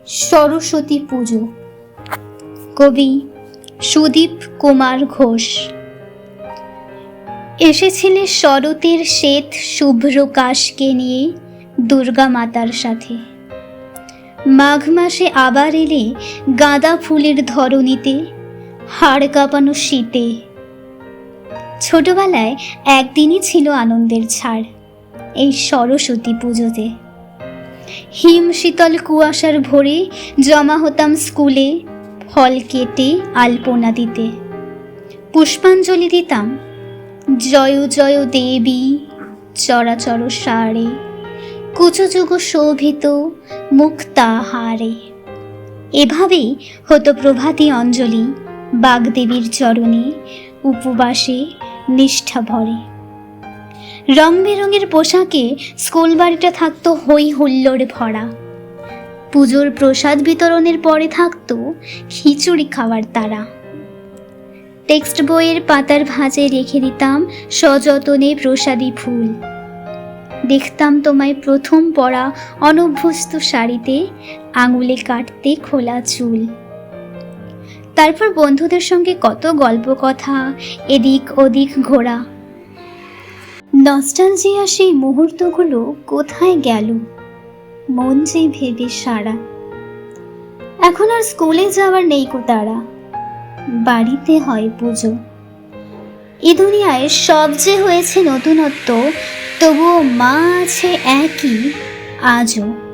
সরস্বতী পুজো। কবি সুদীপ কুমার ঘোষ। এসেছিলে শরতের শ্বেত শুভ্র কাশকে নিয়ে দুর্গা মাতার সাথে। মাঘ মাসে আবার এলে গাঁদা ফুলের ধরণীতে, হাড় কাঁপানো শীতে। ছোটবেলায় একদিনই ছিল আনন্দের ছাড়, এই সরস্বতী পুজোতে। হিম শীতল কুয়াশার ভোরে জমা হতাম স্কুলে, ফল কেটে আলপনা দিতে। পুষ্পাঞ্জলি দিতাম জয় জয় দেবী চরাচর সারে, কুচযুগ শোভিত মুক্তাহারে। এভাবেই হতো প্রভাতী অঞ্জলি বাগদেবীর চরণে, উপবাসে নিষ্ঠা ভরে। রং বেরঙের পোশাকে স্কুল বাড়িটা থাকতো হই হুল্লোড়ে ভরা। পুজোর প্রসাদ বিতরণের পরে থাকতো খিচুড়ি খাওয়ার তারা। টেক্সট বইয়ের পাতার ভাঁজে রেখে দিতাম সযতনে প্রসাদী ফুল। দেখতাম তোমায় প্রথম পরা অনভ্যস্ত শাড়িতে, আঙুলে কাটতে খোলা চুল। তারপর বন্ধুদের সঙ্গে কত গল্প কথা, এদিক ওদিক ঘোরা। নস্টালজিয়া সেই মুহূর্তগুলো কোথায় গেল, মন যে ভেবে সারা। এখন আর স্কুলে যাওয়ার নেই কো তারা, বাড়িতে হয় পুজো। এ দুনিয়ায় সব যে হয়েছে নতুনত্ব, তবুও মা আছে একই আজও।